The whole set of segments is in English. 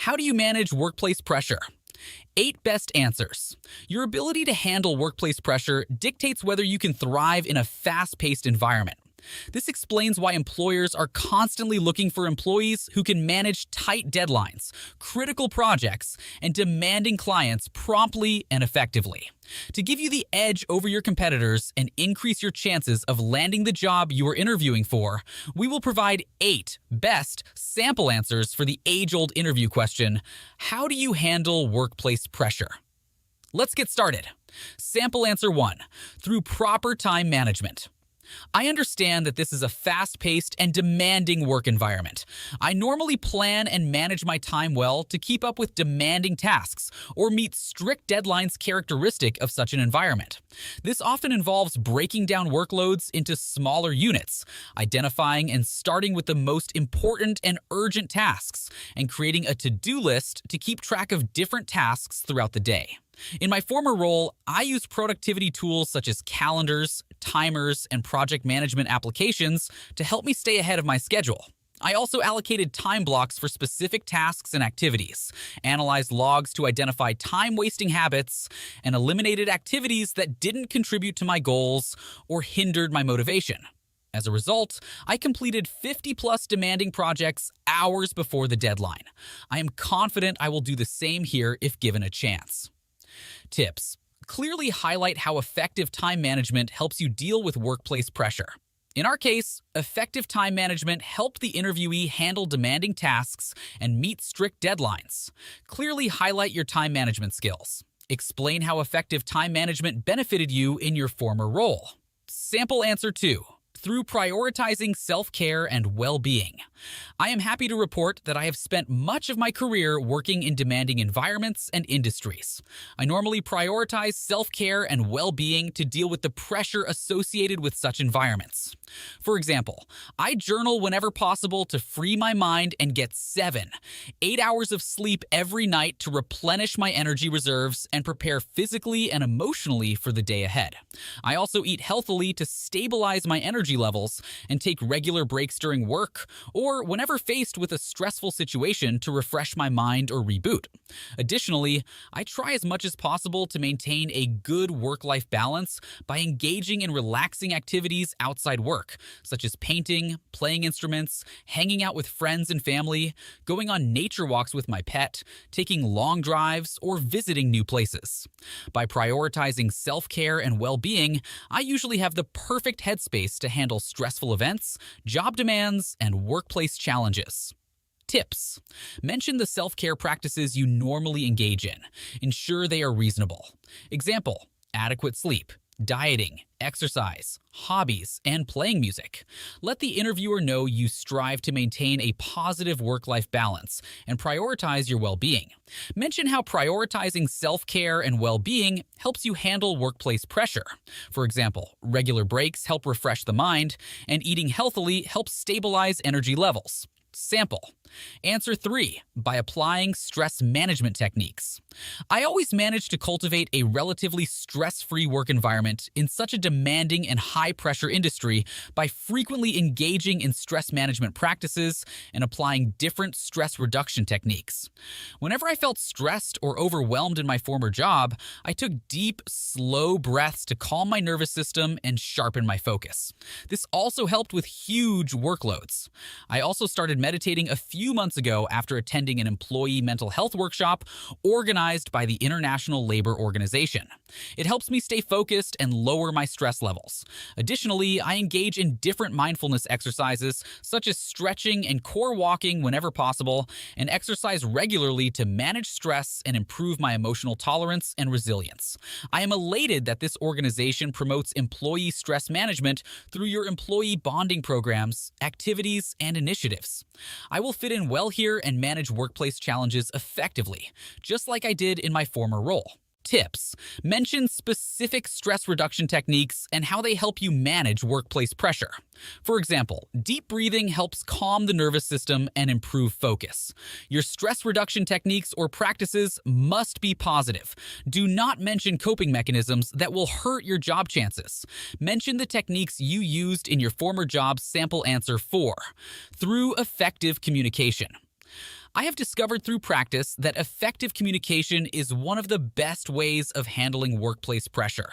How do you manage workplace pressure? 8 best answers. Your ability to handle workplace pressure dictates whether you can thrive in a fast paced environment. This explains why employers are constantly looking for employees who can manage tight deadlines, critical projects, and demanding clients promptly and effectively. To give you the edge over your competitors and increase your chances of landing the job you are interviewing for, we will provide 8 best sample answers for the age-old interview question, how do you handle workplace pressure? Let's get started. Sample answer 1, through proper time management. I understand that this is a fast-paced and demanding work environment. I normally plan and manage my time well to keep up with demanding tasks or meet strict deadlines characteristic of such an environment. This often involves breaking down workloads into smaller units, identifying and starting with the most important and urgent tasks, and creating a to-do list to keep track of different tasks throughout the day. In my former role, I used productivity tools such as calendars, timers, and project management applications to help me stay ahead of my schedule. I also allocated time blocks for specific tasks and activities, analyzed logs to identify time-wasting habits, and eliminated activities that didn't contribute to my goals or hindered my motivation. As a result, I completed 50-plus demanding projects hours before the deadline. I am confident I will do the same here if given a chance. Tips. Clearly highlight how effective time management helps you deal with workplace pressure. In our case, effective time management helped the interviewee handle demanding tasks and meet strict deadlines. Clearly highlight your time management skills. Explain how effective time management benefited you in your former role. Sample answer 2. Through prioritizing self-care and well-being. I am happy to report that I have spent much of my career working in demanding environments and industries. I normally prioritize self-care and well-being to deal with the pressure associated with such environments. For example, I journal whenever possible to free my mind and get 8 hours of sleep every night to replenish my energy reserves and prepare physically and emotionally for the day ahead. I also eat healthily to stabilize my energy levels and take regular breaks during work or whenever faced with a stressful situation to refresh my mind or reboot. Additionally, I try as much as possible to maintain a good work-life balance by engaging in relaxing activities outside work, such as painting, playing instruments, hanging out with friends and family, going on nature walks with my pet, taking long drives, or visiting new places. By prioritizing self-care and well-being, I usually have the perfect headspace to handle stressful events, job demands, and workplace challenges. Tips. Mention the self-care practices you normally engage in. Ensure they are reasonable. Example, adequate sleep, dieting, exercise, hobbies, and playing music. Let the interviewer know you strive to maintain a positive work-life balance and prioritize your well-being. Mention how prioritizing self-care and well-being helps you handle workplace pressure. For example, regular breaks help refresh the mind, and eating healthily helps stabilize energy levels. Sample. Answer 3. By applying stress management techniques. I always manage to cultivate a relatively stress-free work environment in such a demanding and high-pressure industry by frequently engaging in stress management practices and applying different stress reduction techniques. Whenever I felt stressed or overwhelmed in my former job, I took deep, slow breaths to calm my nervous system and sharpen my focus. This also helped with huge workloads. I also started meditating a few months ago after attending an employee mental health workshop organized by the International Labor Organization. It helps me stay focused and lower my stress levels. Additionally, I engage in different mindfulness exercises such as stretching and core walking whenever possible, and exercise regularly to manage stress and improve my emotional tolerance and resilience. I am elated that this organization promotes employee stress management through your employee bonding programs, activities, and initiatives. I will fit in well here and manage workplace challenges effectively, just like I did in my former role. Tips. Mention specific stress reduction techniques and how they help you manage workplace pressure. For example, deep breathing helps calm the nervous system and improve focus. Your stress reduction techniques or practices must be positive. Do not mention coping mechanisms that will hurt your job chances. Mention the techniques you used in your former job's sample answer 4. Through effective communication. I have discovered through practice that effective communication is one of the best ways of handling workplace pressure.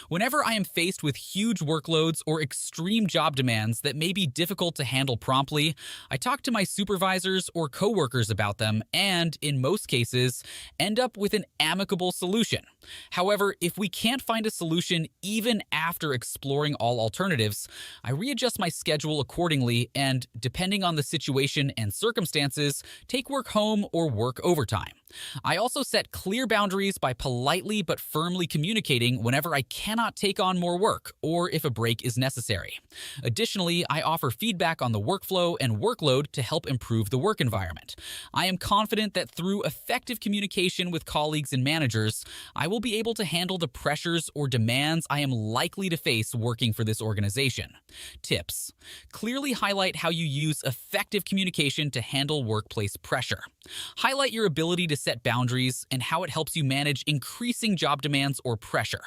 Whenever I am faced with huge workloads or extreme job demands that may be difficult to handle promptly, I talk to my supervisors or coworkers about them and, in most cases, end up with an amicable solution. However, if we can't find a solution even after exploring all alternatives, I readjust my schedule accordingly and, depending on the situation and circumstances, take work home or work overtime. I also set clear boundaries by politely but firmly communicating whenever I cannot take on more work or if a break is necessary. Additionally, I offer feedback on the workflow and workload to help improve the work environment. I am confident that through effective communication with colleagues and managers, I will be able to handle the pressures or demands I am likely to face working for this organization. Tips: clearly highlight how you use effective communication to handle workplace pressure. Highlight your ability to set boundaries and how it helps you manage increasing job demands or pressure.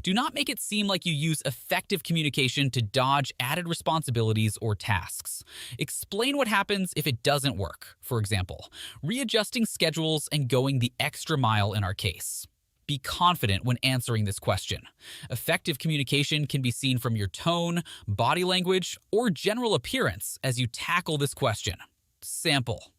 Do not make it seem like you use effective communication to dodge added responsibilities or tasks. Explain what happens if it doesn't work, for example, readjusting schedules and going the extra mile in our case. Be confident when answering this question. Effective communication can be seen from your tone, body language, or general appearance as you tackle this question. Sample.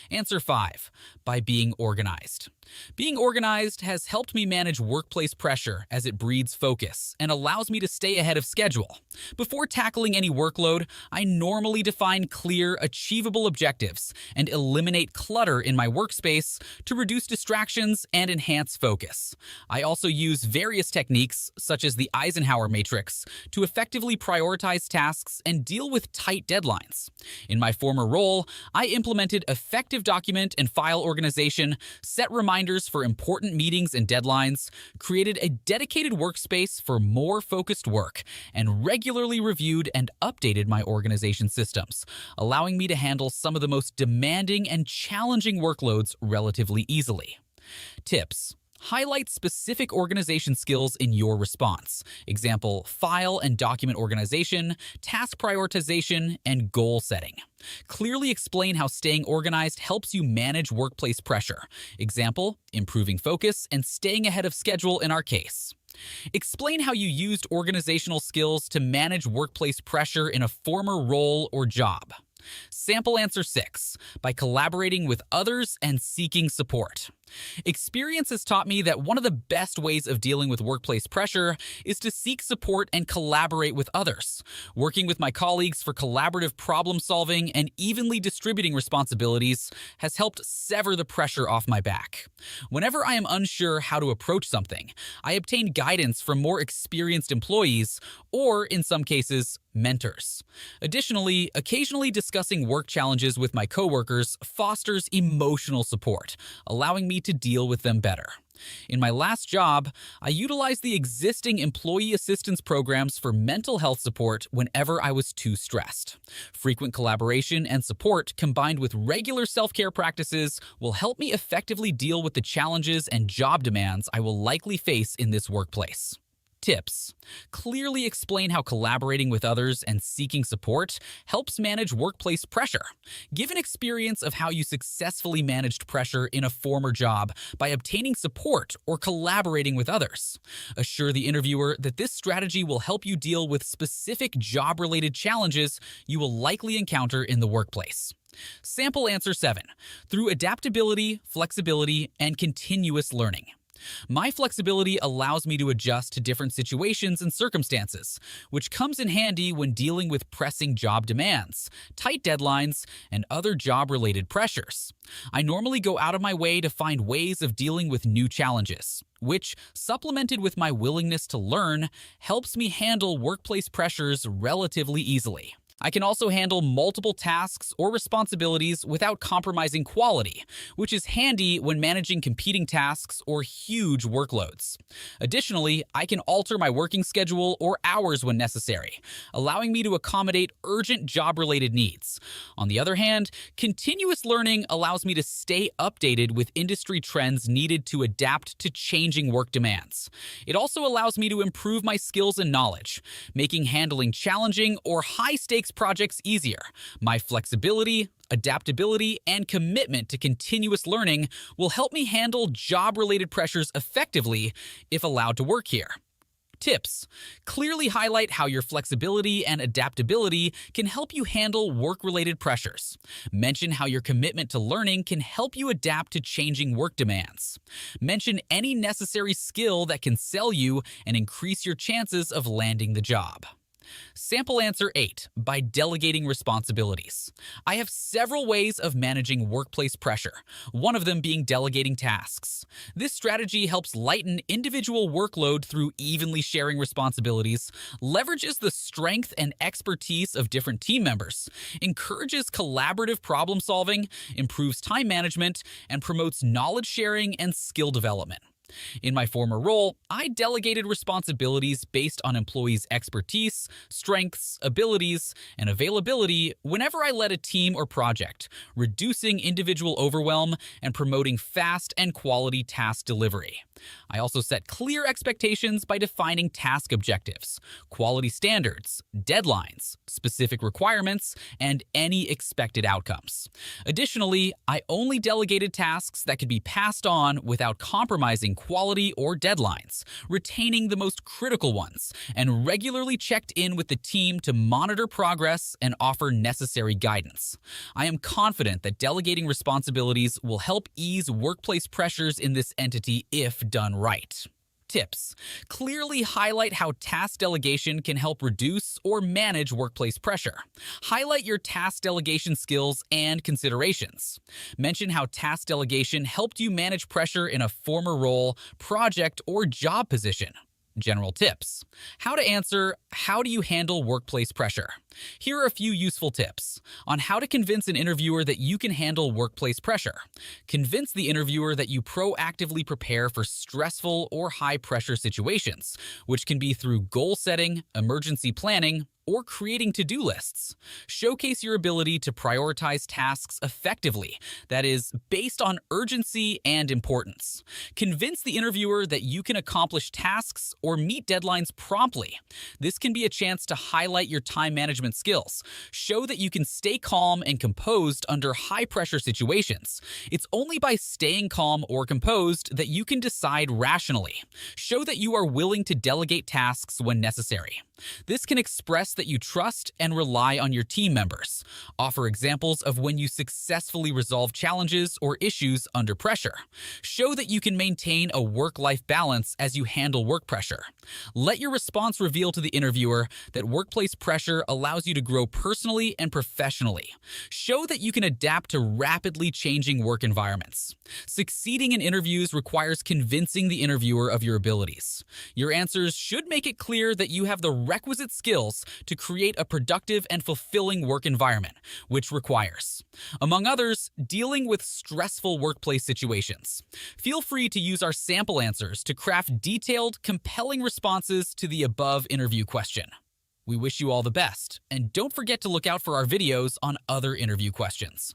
Answer 5. By being organized. Being organized has helped me manage workplace pressure as it breeds focus and allows me to stay ahead of schedule. Before tackling any workload, I normally define clear, achievable objectives and eliminate clutter in my workspace to reduce distractions and enhance focus. I also use various techniques, such as the Eisenhower matrix, to effectively prioritize tasks and deal with tight deadlines. In my former role, I implemented effective document and file organization, set reminders for important meetings and deadlines, created a dedicated workspace for more focused work, and regularly reviewed and updated my organization systems, allowing me to handle some of the most demanding and challenging workloads relatively easily. Tips: highlight specific organization skills in your response. Example, file and document organization, task prioritization, and goal setting. Clearly explain how staying organized helps you manage workplace pressure. Example, improving focus and staying ahead of schedule in our case. Explain how you used organizational skills to manage workplace pressure in a former role or job. Sample answer 6. By collaborating with others and seeking support. Experience has taught me that one of the best ways of dealing with workplace pressure is to seek support and collaborate with others. Working with my colleagues for collaborative problem solving and evenly distributing responsibilities has helped sever the pressure off my back. Whenever I am unsure how to approach something, I obtain guidance from more experienced employees or, in some cases, mentors. Additionally, occasionally discussing work challenges with my coworkers fosters emotional support, allowing me to deal with them better. In my last job, I utilized the existing employee assistance programs for mental health support whenever I was too stressed. Frequent collaboration and support combined with regular self-care practices will help me effectively deal with the challenges and job demands I will likely face in this workplace. Tips: clearly explain how collaborating with others and seeking support helps manage workplace pressure. Give an experience of how you successfully managed pressure in a former job by obtaining support or collaborating with others. Assure the interviewer that this strategy will help you deal with specific job-related challenges you will likely encounter in the workplace. Sample answer 7. Through adaptability, flexibility, and continuous learning. My flexibility allows me to adjust to different situations and circumstances, which comes in handy when dealing with pressing job demands, tight deadlines, and other job-related pressures. I normally go out of my way to find ways of dealing with new challenges, which, supplemented with my willingness to learn, helps me handle workplace pressures relatively easily. I can also handle multiple tasks or responsibilities without compromising quality, which is handy when managing competing tasks or huge workloads. Additionally, I can alter my working schedule or hours when necessary, allowing me to accommodate urgent job-related needs. On the other hand, continuous learning allows me to stay updated with industry trends needed to adapt to changing work demands. It also allows me to improve my skills and knowledge, making handling challenging or high-stakes projects easier. My flexibility, adaptability, and commitment to continuous learning will help me handle job-related pressures effectively if allowed to work here. Tips: clearly highlight how your flexibility and adaptability can help you handle work-related pressures. Mention how your commitment to learning can help you adapt to changing work demands. Mention any necessary skill that can sell you and increase your chances of landing the job. Sample answer 8, by delegating responsibilities. I have several ways of managing workplace pressure, one of them being delegating tasks. This strategy helps lighten individual workload through evenly sharing responsibilities, leverages the strength and expertise of different team members, encourages collaborative problem solving, improves time management, and promotes knowledge sharing and skill development. In my former role, I delegated responsibilities based on employees' expertise, strengths, abilities, and availability whenever I led a team or project, reducing individual overwhelm and promoting fast and quality task delivery. I also set clear expectations by defining task objectives, quality standards, deadlines, specific requirements, and any expected outcomes. Additionally, I only delegated tasks that could be passed on without compromising quality or deadlines, retaining the most critical ones, and regularly checked in with the team to monitor progress and offer necessary guidance. I am confident that delegating responsibilities will help ease workplace pressures in this entity if done right. Tips: clearly highlight how task delegation can help reduce or manage workplace pressure. Highlight your task delegation skills and considerations. Mention how task delegation helped you manage pressure in a former role, project, or job position. General tips: how to answer, how do you handle workplace pressure? Here are a few useful tips on how to convince an interviewer that you can handle workplace pressure. Convince the interviewer that you proactively prepare for stressful or high-pressure situations, which can be through goal setting, emergency planning, or creating to-do lists. Showcase your ability to prioritize tasks effectively, that is, based on urgency and importance. Convince the interviewer that you can accomplish tasks or meet deadlines promptly. This can be a chance to highlight your time management skills. Show that you can stay calm and composed under high-pressure situations. It's only by staying calm or composed that you can decide rationally. Show that you are willing to delegate tasks when necessary. This can express that you trust and rely on your team members. Offer examples of when you successfully resolve challenges or issues under pressure. Show that you can maintain a work-life balance as you handle work pressure. Let your response reveal to the interviewer that workplace pressure allows you to grow personally and professionally. Show that you can adapt to rapidly changing work environments. Succeeding in interviews requires convincing the interviewer of your abilities. Your answers should make it clear that you have the requisite skills to create a productive and fulfilling work environment, which requires, among others, dealing with stressful workplace situations. Feel free to use our sample answers to craft detailed, compelling responses to the above interview question. We wish you all the best, and don't forget to look out for our videos on other interview questions.